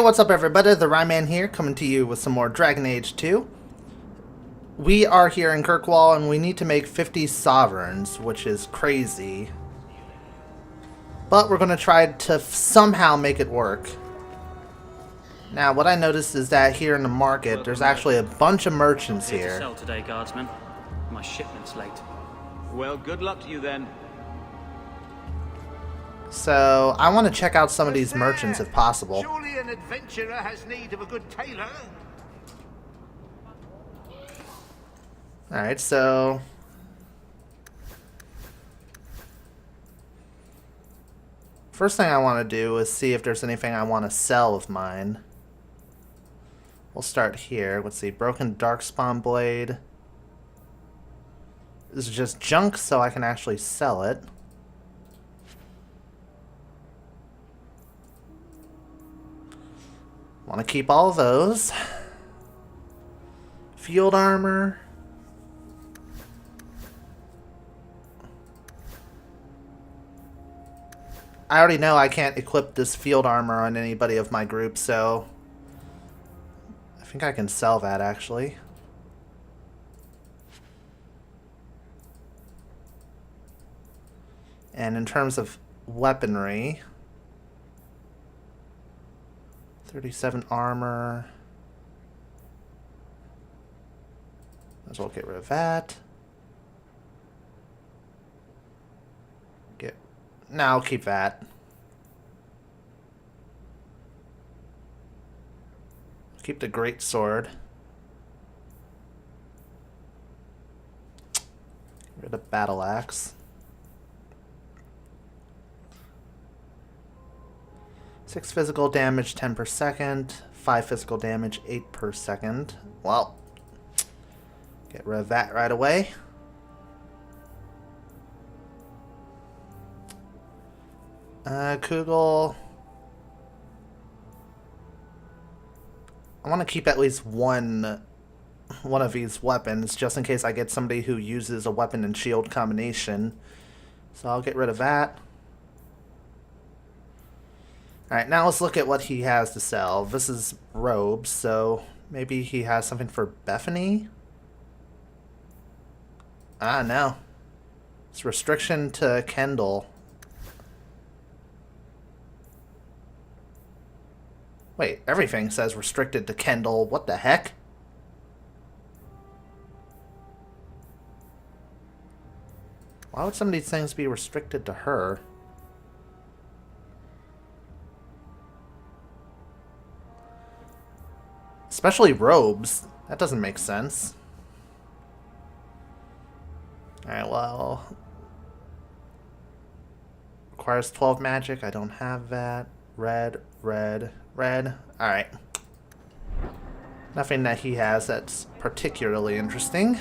Hey, what's up everybody? The Ryman here, coming to you with some more Dragon Age 2. We are here in Kirkwall and we need to make 50 sovereigns, which is crazy. But we're going to try to somehow make it work. Now, what I noticed is that here in the market, there's actually a bunch of merchants here. Sell today, guardsman. My shipment's late. Well, good luck to you then. So, I want to check out some of these merchants if possible. Surely an adventurer has need of a good tailor. Alright, so... first thing I want to do is see if there's anything I want to sell of mine. We'll start here. Let's see, broken darkspawn blade. This is just junk, so I can actually sell it. Want to keep all of those. Field armor. I already know I can't equip this field armor on anybody of my group, so I think I can sell that actually. And in terms of weaponry, 37 armor. Might as well get rid of that. Now I'll keep that. Keep the great sword. Get rid of battle axe. 6 physical damage, 10 per second. 5 physical damage, 8 per second. Well, get rid of that right away. Kugel. I want to keep at least one of these weapons, just in case I get somebody who uses a weapon and shield combination. So I'll get rid of that. Alright, now let's look at what he has to sell. This is robes, so maybe he has something for Bethany? Ah, no. It's restriction to Kendall. Wait, everything says restricted to Kendall. What the heck? Why would some of these things be restricted to her? Especially robes. That doesn't make sense. Alright, well... requires 12 magic. I don't have that. Red, red, red. Alright. Nothing that he has that's particularly interesting.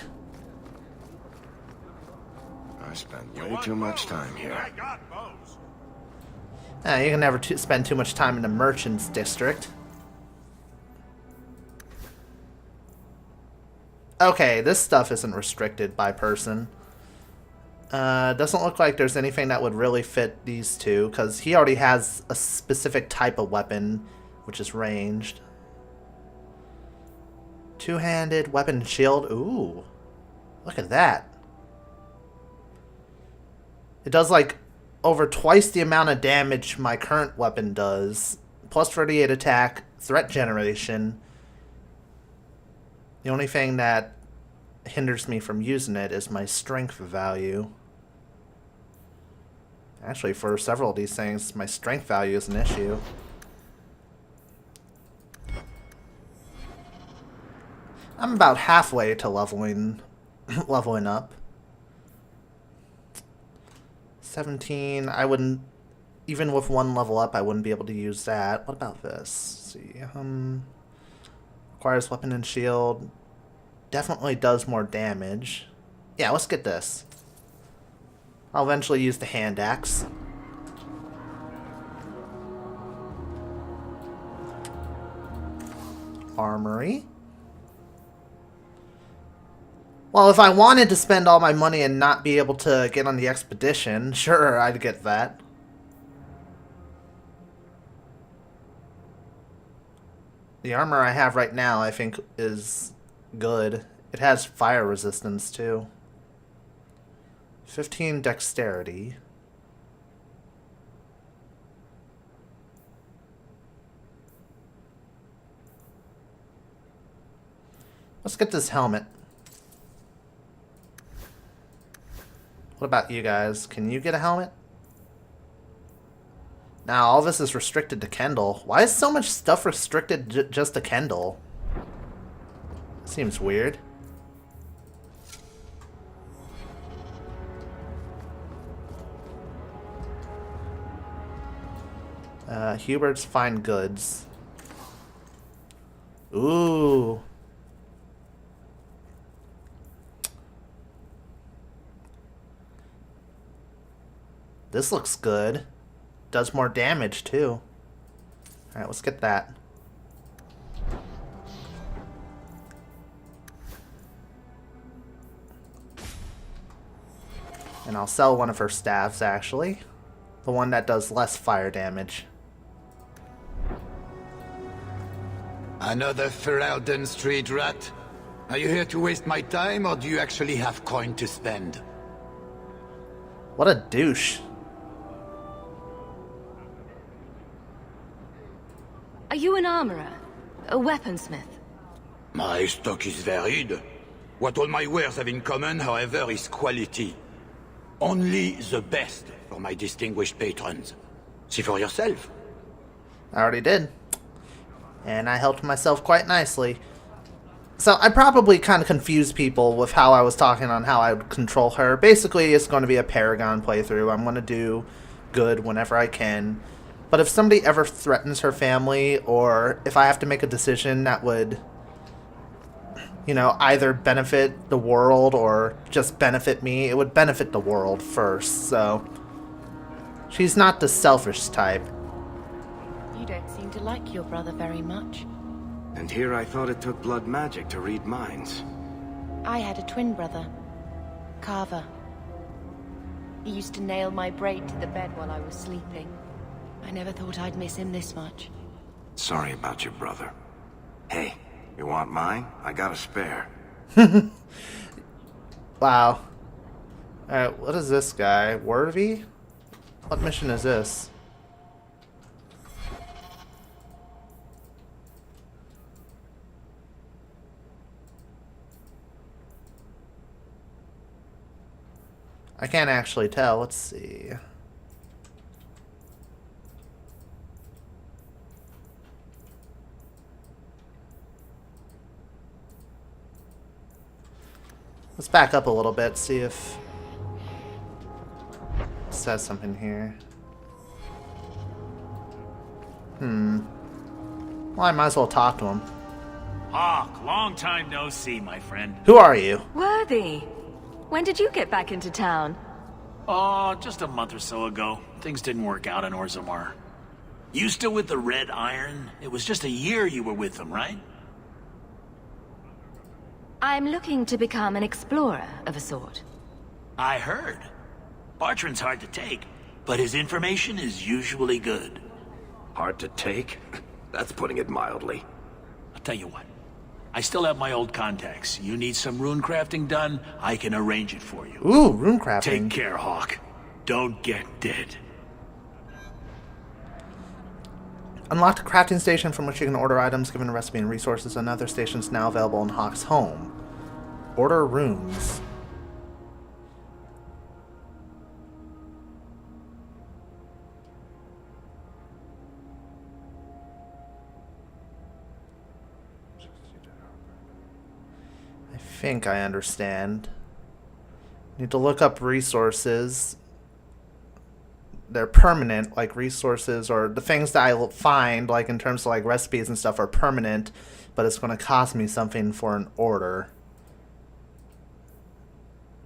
I spent way too much time here. You can never spend too much time in the merchant's district. Okay, this stuff isn't restricted by person. Doesn't look like there's anything that would really fit these two, because he already has a specific type of weapon, which is ranged. Two-handed weapon shield. Ooh, look at that. It does like over twice the amount of damage my current weapon does. Plus 38 attack, threat generation. The only thing that hinders me from using it is my strength value. Actually, for several of these things, my strength value is an issue. I'm about halfway to leveling up. 17, I wouldn't, even with one level up, I wouldn't be able to use that. What about this? Let's see, requires weapon and shield. Definitely does more damage. Yeah, let's get this. I'll eventually use the hand axe. Armory. Well, if I wanted to spend all my money and not be able to get on the expedition, sure, I'd get that. The armor I have right now, I think, is good. It has fire resistance, too. 15 dexterity. Let's get this helmet. What about you guys? Can you get a helmet? Now, all this is restricted to Kendall. Why is so much stuff restricted just to Kendall? Seems weird. Hubert's Fine Goods. Ooh. This looks good. Does more damage, too. Alright, let's get that. And I'll sell one of her staves, actually. The one that does less fire damage. Another Fereldan street rat? Are you here to waste my time, or do you actually have coin to spend? What a douche. Are you an armorer? A weaponsmith? My stock is varied. What all my wares have in common, however, is quality. Only the best for my distinguished patrons. See for yourself. I already did. And I helped myself quite nicely. So I probably kind of confused people with how I was talking on how I would control her. Basically, it's going to be a Paragon playthrough. I'm going to do good whenever I can. But if somebody ever threatens her family, or if I have to make a decision that would, you know, either benefit the world or just benefit me, it would benefit the world first. So she's not the selfish type. You don't seem to like your brother very much. And here I thought it took blood magic to read minds. I had a twin brother, Carver. He used to nail my braid to the bed while I was sleeping. I never thought I'd miss him this much. Sorry about your brother. Hey, you want mine? I got a spare. Wow. Alright, what is this guy? Worthy? What mission is this? I can't actually tell. Let's see. Let's back up a little bit, see if it says something here. Well, I might as well talk to him. Hawke, long time no see, my friend. Who are you? Worthy! When did you get back into town? Oh, just a month or so ago. Things didn't work out in Orzammar. You still with the Red Iron? It was just a year you were with them, right? I'm looking to become an explorer of a sort. I heard. Bartrand's hard to take, but his information is usually good. Hard to take? That's putting it mildly. I'll tell you what. I still have my old contacts. You need some rune crafting done, I can arrange it for you. Ooh, rune crafting. Take care, Hawke. Don't get dead. Unlocked a crafting station from which you can order items given a recipe and resources. Another station is now available in Hawke's home. Order runes. I think I understand. Need to look up resources. They're permanent, like resources, or the things that I find, like in terms of like recipes and stuff, are permanent, but it's going to cost me something for an order.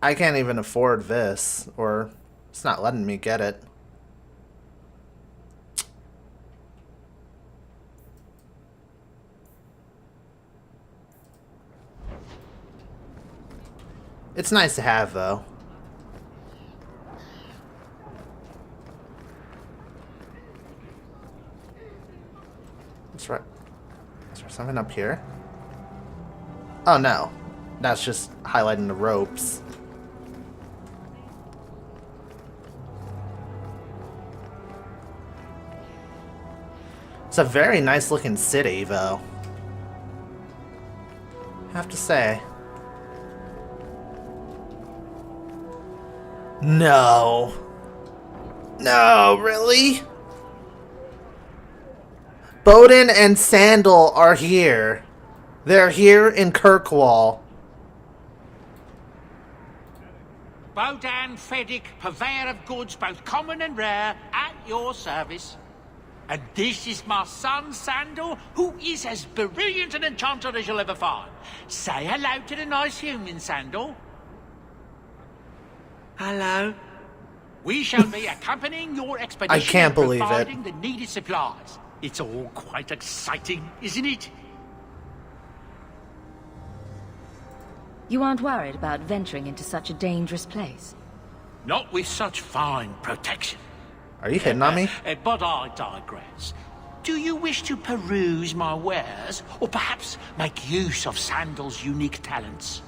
I can't even afford this, or it's not letting me get it. It's nice to have, though. Let's Something up here? Oh no. That's just highlighting the ropes. It's a very nice looking city, though. I have to say. No. No, really? Bodahn and Sandal are here. They're here in Kirkwall. Bodahn Feddick, purveyor of goods both common and rare, at your service. And this is my son, Sandal, who is as brilliant an enchanter as you'll ever find. Say hello to the nice human, Sandal. Hello. We shall be accompanying your expedition. I can't believe and it. providing the needed supplies. It's all quite exciting, isn't it? You aren't worried about venturing into such a dangerous place? Not with such fine protection. Are you hitting on me? But I digress. Do you wish to peruse my wares, or perhaps make use of Sandal's unique talents?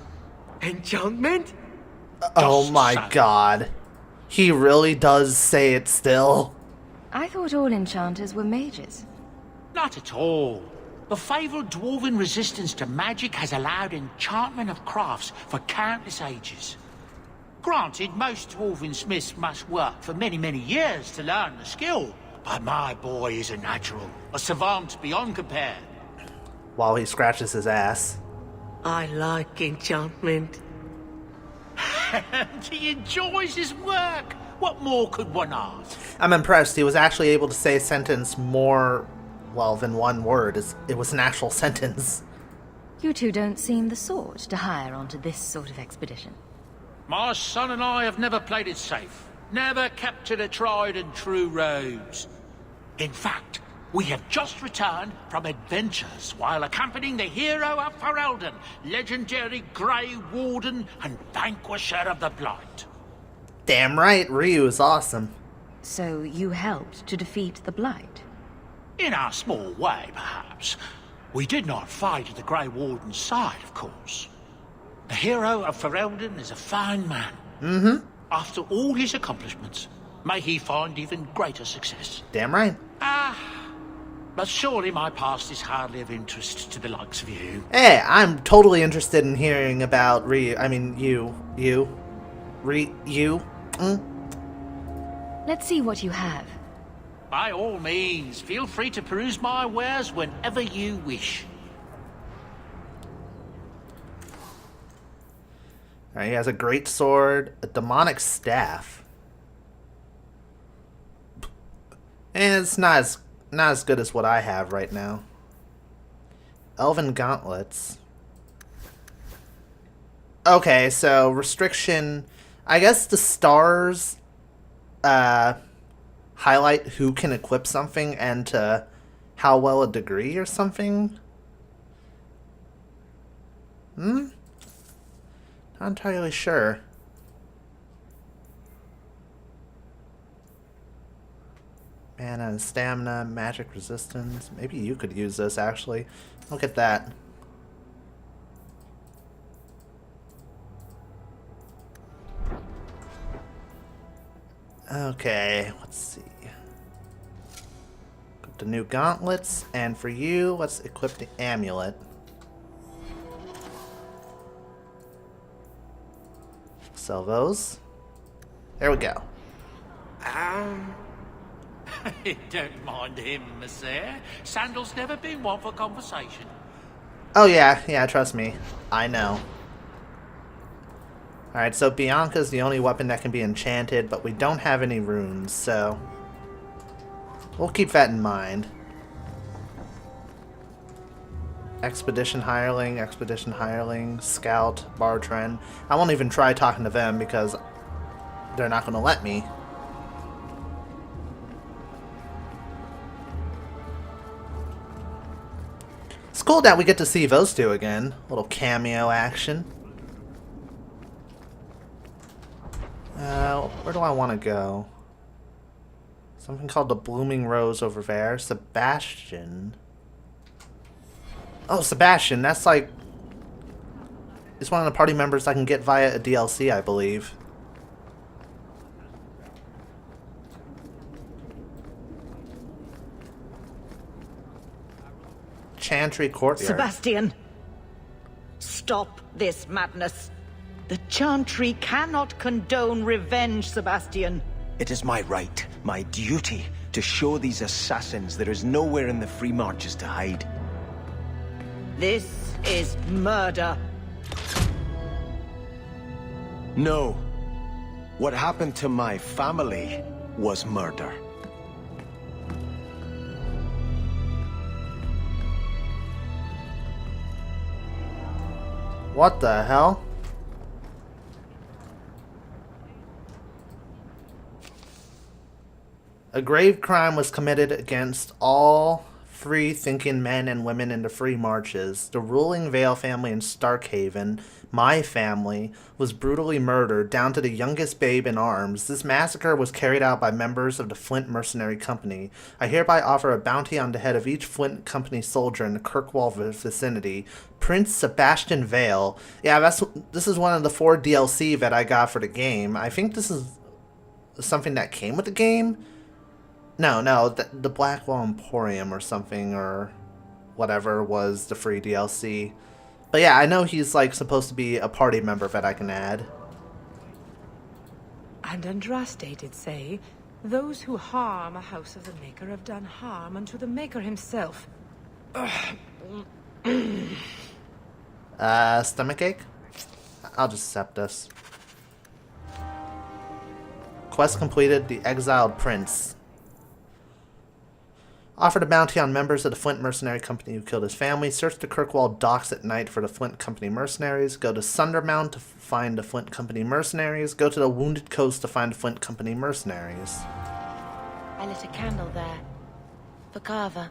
Enchantment? Oh my god. He really does say it still. I thought all enchanters were mages. Not at all. The fabled dwarven resistance to magic has allowed enchantment of crafts for countless ages. Granted, most dwarven smiths must work for many, many years to learn the skill, but my boy is a natural, a savant beyond compare. While he scratches his ass. I like enchantment. He enjoys his work. What more could one ask? I'm impressed. He was actually able to say a sentence more, well, than one word. It was an actual sentence. You two don't seem the sort to hire onto this sort of expedition. My son and I have never played it safe. Never kept to the tried and true roads. In fact, we have just returned from adventures while accompanying the hero of Fereldan, legendary Grey Warden and vanquisher of the Blight. Damn right, Ryu is awesome. So you helped to defeat the Blight? In our small way, perhaps. We did not fight at the Grey Warden's side, of course. The hero of Fereldan is a fine man. Mm-hmm. After all his accomplishments, may he find even greater success. Damn right. But surely my past is hardly of interest to the likes of you. Hey, I'm totally interested in hearing about Ryu. I mean, you. Ryu. Let's see what you have. By all means, feel free to peruse my wares whenever you wish. Alright, he has a great sword, a demonic staff. And it's not as good as what I have right now. Elven gauntlets. Okay, so restriction. I guess the stars highlight who can equip something and to how well a degree or something. Not entirely sure. Mana and stamina, magic resistance. Maybe you could use this actually. Look at that. Okay, let's see. Equip the new gauntlets, and for you, let's equip the amulet. Sell those. There we go. Don't mind him, monsieur. Sandal's never been one for conversation. Oh yeah, trust me. I know. Alright, so Bianca's the only weapon that can be enchanted, but we don't have any runes, so we'll keep that in mind. Expedition Hireling, Scout, Bartren. I won't even try talking to them because they're not going to let me. It's cool that we get to see those two again. A little cameo action. Where do I want to go? Something called the Blooming Rose over there. Sebastian. Oh, Sebastian, that's like... He's one of the party members I can get via a DLC, I believe. Chantry Courtyard. Sebastian! Stop this madness. The Chantry cannot condone revenge, Sebastian. It is my right, my duty, to show these assassins there is nowhere in the Free Marches to hide. This is murder. No. What happened to my family was murder. What the hell? A grave crime was committed against all free-thinking men and women in the Free Marches. The ruling Vale family in Starkhaven, my family, was brutally murdered down to the youngest babe in arms. This massacre was carried out by members of the Flint Mercenary Company. I hereby offer a bounty on the head of each Flint Company soldier in the Kirkwall vicinity. Prince Sebastian Vale. Yeah, this is one of the 4 DLC that I got for the game. I think this is something that came with the game. No, the Blackwall Emporium or something or whatever was the free DLC. But yeah, I know he's like supposed to be a party member that I can add. And Andraste did say, those who harm a house of the Maker have done harm unto the Maker himself. Stomachache? I'll just accept this. Quest completed, the Exiled Prince. Offered a bounty on members of the Flint Mercenary Company who killed his family. Search the Kirkwall docks at night for the Flint Company mercenaries. Go to Sundermount to find the Flint Company mercenaries. Go to the Wounded Coast to find the Flint Company mercenaries. I lit a candle there. For Carver.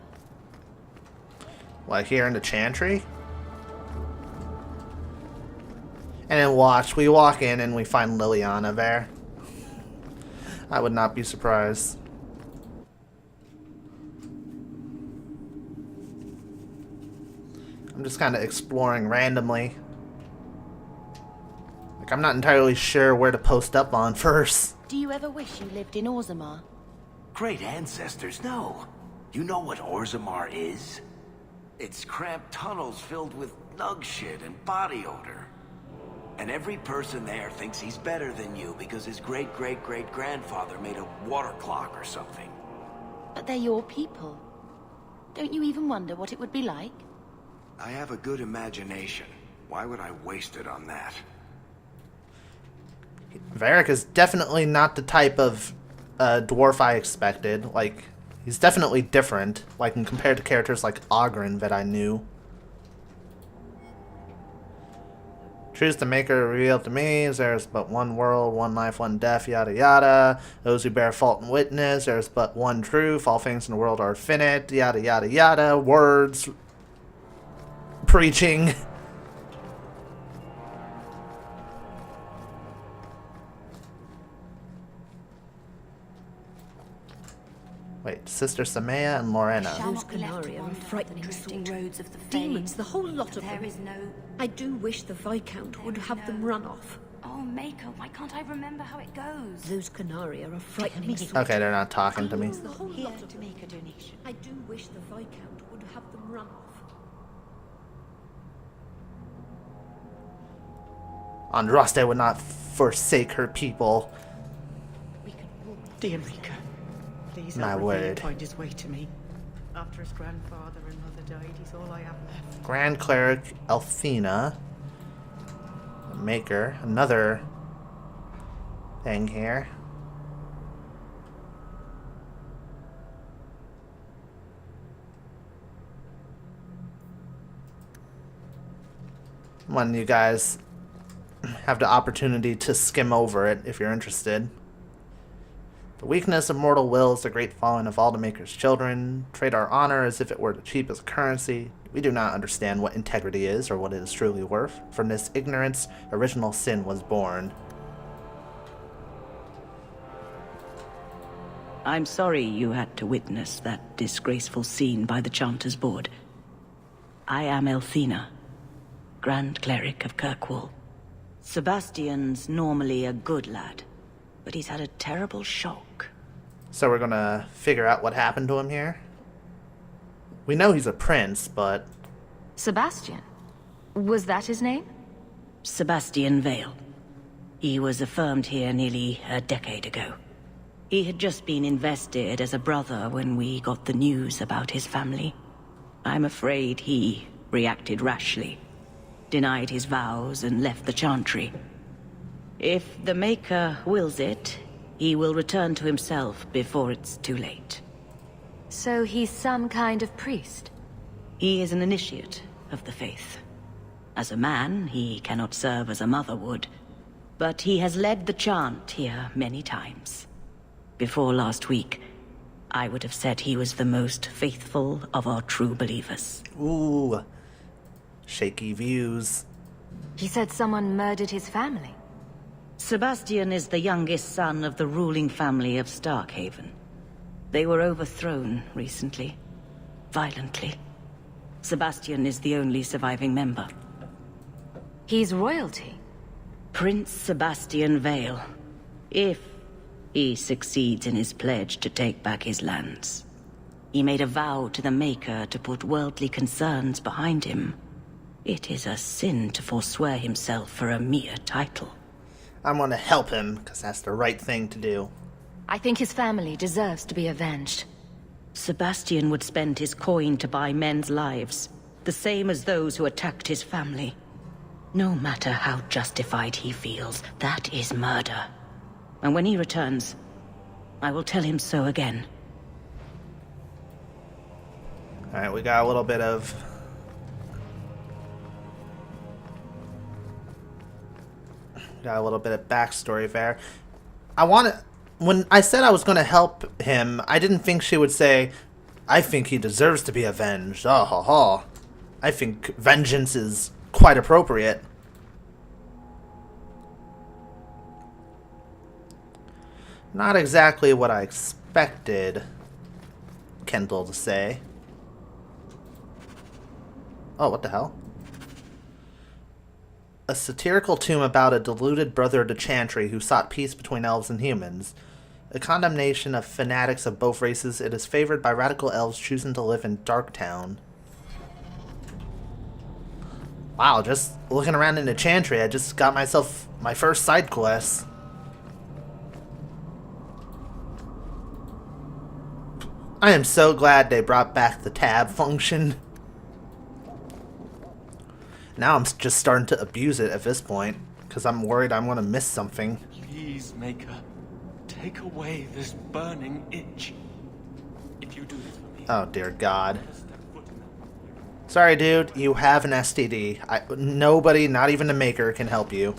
What, here in the Chantry? And then watch, we walk in and we find Liliana there. I would not be surprised. I'm just kind of exploring randomly. Like, I'm not entirely sure where to post up on first. Do you ever wish you lived in Orzammar? Great ancestors, no. You know what Orzammar is? It's cramped tunnels filled with nug shit and body odor. And every person there thinks he's better than you because his great-great-great-grandfather made a water clock or something. But they're your people. Don't you even wonder what it would be like? I have a good imagination. Why would I waste it on that? Varric is definitely not the type of dwarf I expected. Like, he's definitely different, like, when compared to characters like Oghren that I knew. Truth the Maker revealed to me, there's but one world, one life, one death, yada yada. Those who bear fault and witness, there's but one truth, all things in the world are finite, yada yada yada. Words. Preaching. Wait, Sister Samaya and Lorena. Those Canaria are frightening roads of the demons, the whole lot of them. There is no... I do wish the Viscount would have them run off. Oh, Maker, why can't I remember how it goes? Those Canaria are frightening. Okay, they're not talking to me. The whole lot of to make a donation. I do wish the Viscount would have them run off. Andraste would not forsake her people. Dear Maker, please My help Reveille word. find his way to me. After his grandfather and mother died, he's all I have left. Grand Cleric Elfina. Maker. Another thing here. When you guys have the opportunity to skim over it if you're interested. The weakness of mortal will is the great falling of all the Maker's children. Trade our honor as if it were the cheapest currency. We do not understand what integrity is or what it is truly worth. From this ignorance, original sin was born. I'm sorry you had to witness that disgraceful scene by the Chanter's board. I am Elthina, Grand Cleric of Kirkwall. Sebastian's normally a good lad, but he's had a terrible shock. So we're gonna figure out what happened to him here? We know he's a prince, but... Sebastian? Was that his name? Sebastian Vale. He was affirmed here nearly a decade ago. He had just been invested as a brother when we got the news about his family. I'm afraid he reacted rashly, denied his vows and left the Chantry. If the Maker wills it, he will return to himself before it's too late. So he's some kind of priest? He is an initiate of the faith. As a man, he cannot serve as a mother would, but he has led the chant here many times. Before last week, I would have said he was the most faithful of our true believers. Ooh, shaky views. He said someone murdered his family. Sebastian is the youngest son of the ruling family of Starkhaven. They were overthrown recently, violently. Sebastian is the only surviving member. He's royalty? Prince Sebastian Vale, if he succeeds in his pledge to take back his lands. He made a vow to the Maker to put worldly concerns behind him. It is a sin to forswear himself for a mere title. I'm gonna help him, because that's the right thing to do. I think his family deserves to be avenged. Sebastian would spend his coin to buy men's lives, the same as those who attacked his family. No matter how justified he feels, that is murder. And when he returns, I will tell him so again. Alright, we got a little bit of... backstory there. When I said I was going to help him, I didn't think she would say, I think he deserves to be avenged. Oh, ha, ha. I think vengeance is quite appropriate. Not exactly what I expected Kendall to say. Oh, what the hell? A satirical tomb about a deluded brother of the Chantry who sought peace between elves and humans. A condemnation of fanatics of both races, it is favored by radical elves choosing to live in Darktown. Wow, just looking around in the Chantry, I just got myself my first side quest. I am so glad they brought back the tab function. Now I'm just starting to abuse it at this point, because I'm worried I'm going to miss something. Please, Maker, take away this burning itch. If you do this for me... Oh, dear God. Sorry, dude, you have an STD. Nobody, not even the Maker, can help you.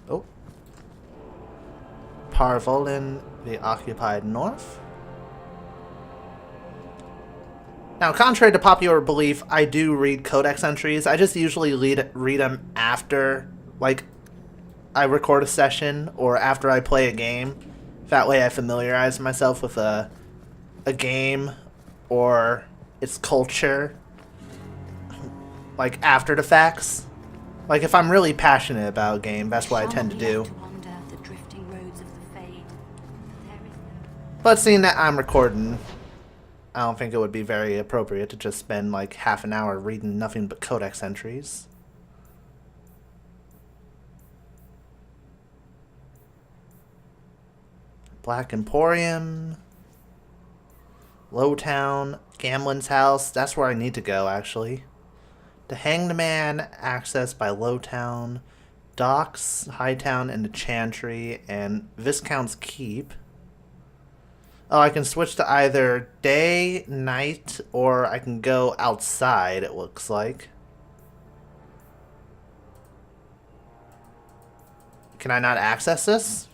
Oh. Parvolin, the occupied north. Now, contrary to popular belief, I do read codex entries. I just usually read them after, like, I record a session or after I play a game. That way I familiarize myself with a game or its culture, like, after the facts. Like, if I'm really passionate about a game, that's what I tend to do. But seeing that I'm recording, I don't think it would be very appropriate to just spend like half an hour reading nothing but codex entries. Black Emporium, Lowtown, Gamlin's house. That's where I need to go, actually. The Hanged Man, accessed by Lowtown, Docks, Hightown, and the Chantry, and Viscount's Keep. Oh, I can switch to either day, night, or I can go outside, it looks like. Can I not access this?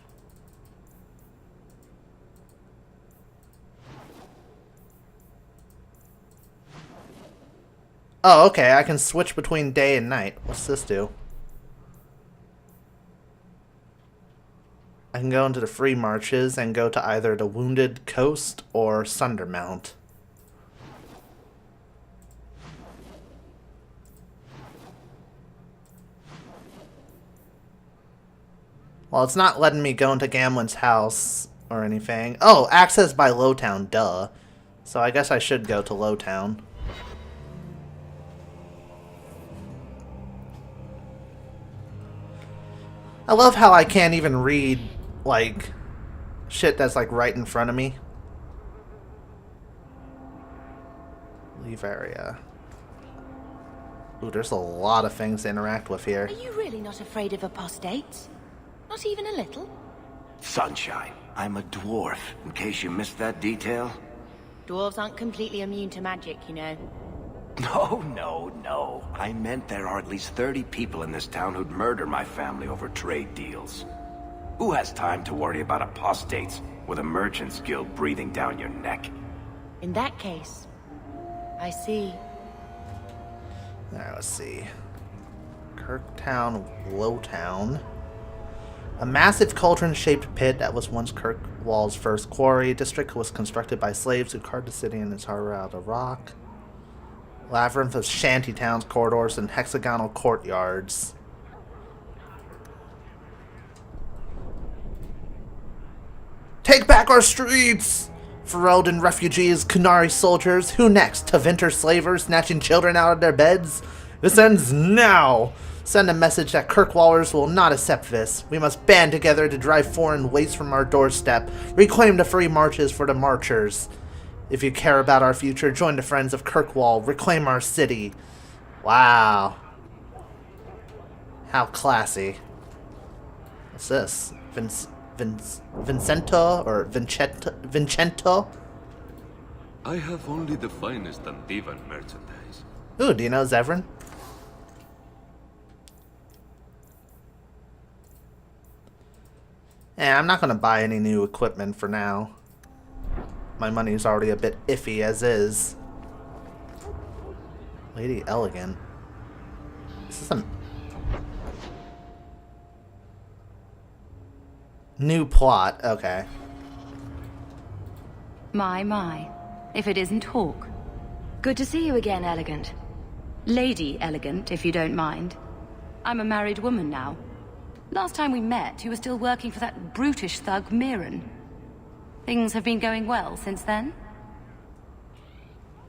Oh, okay, I can switch between day and night. What's this do? I can go into the Free Marches and go to either the Wounded Coast or Sundermount. Well, it's not letting me go into Gamlen's house or anything. Oh, access by Lowtown, duh. So I guess I should go to Lowtown. I love how I can't even read, like, shit that's, like, right in front of me. Leave area. Ooh, there's a lot of things to interact with here. Are you really not afraid of apostates? Not even a little? Sunshine, I'm a dwarf, in case you missed that detail. Dwarves aren't completely immune to magic, you know. No. I meant there are at least 30 people in this town who'd murder my family over trade deals. Who has time to worry about apostates with a merchant's guild breathing down your neck? In that case, I see. Alright, let's see. Kirktown, Lowtown. A massive cauldron-shaped pit that was once Kirkwall's first quarry. District was constructed by slaves who carved the city in its harbor out of rock. Labyrinth of shantytowns, corridors, and hexagonal courtyards. Take back our streets! Fereldan refugees, Kunari soldiers, who next? Tevinter slavers snatching children out of their beds? This ends now! Send a message that Kirkwallers will not accept this. We must band together to drive foreign waste from our doorstep. Reclaim the free marches for the marchers. If you care about our future, join the Friends of Kirkwall. Reclaim our city. Wow. How classy. What's this? Vincento or Vincento? I have only the finest Andivan merchandise. Ooh, do you know Zevran? Yeah, I'm not going to buy any new equipment for now. My money's already a bit iffy as is. Lady Elegant. This is a new plot. Okay. My. If it isn't Hawke. Good to see you again, Elegant. Lady Elegant, if you don't mind. I'm a married woman now. Last time we met, you were still working for that brutish thug, Mirren. Things have been going well since then?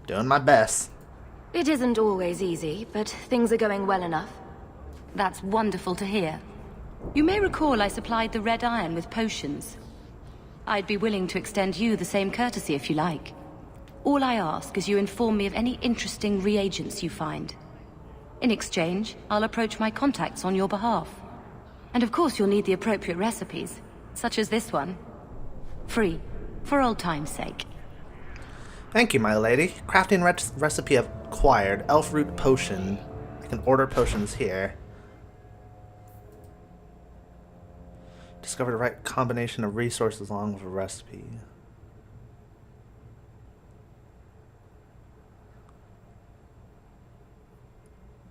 Doing my best. It isn't always easy, but things are going well enough. That's wonderful to hear. You may recall I supplied the Red Iron with potions. I'd be willing to extend you the same courtesy if you like. All I ask is you inform me of any interesting reagents you find. In exchange, I'll approach my contacts on your behalf. And of course you'll need the appropriate recipes, such as this one. Free, for old time's sake. Thank you, my lady. Crafting recipe acquired. Elf root potion. I can order potions here. Discover the right combination of resources along with a recipe.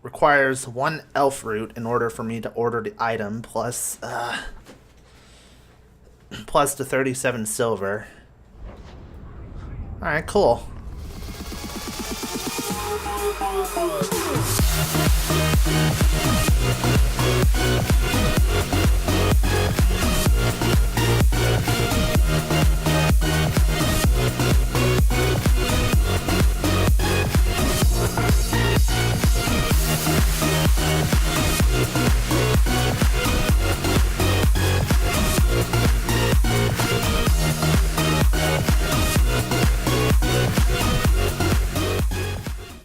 Requires 1 elf root in order for me to order the item, plus the 37 silver. Alright, cool.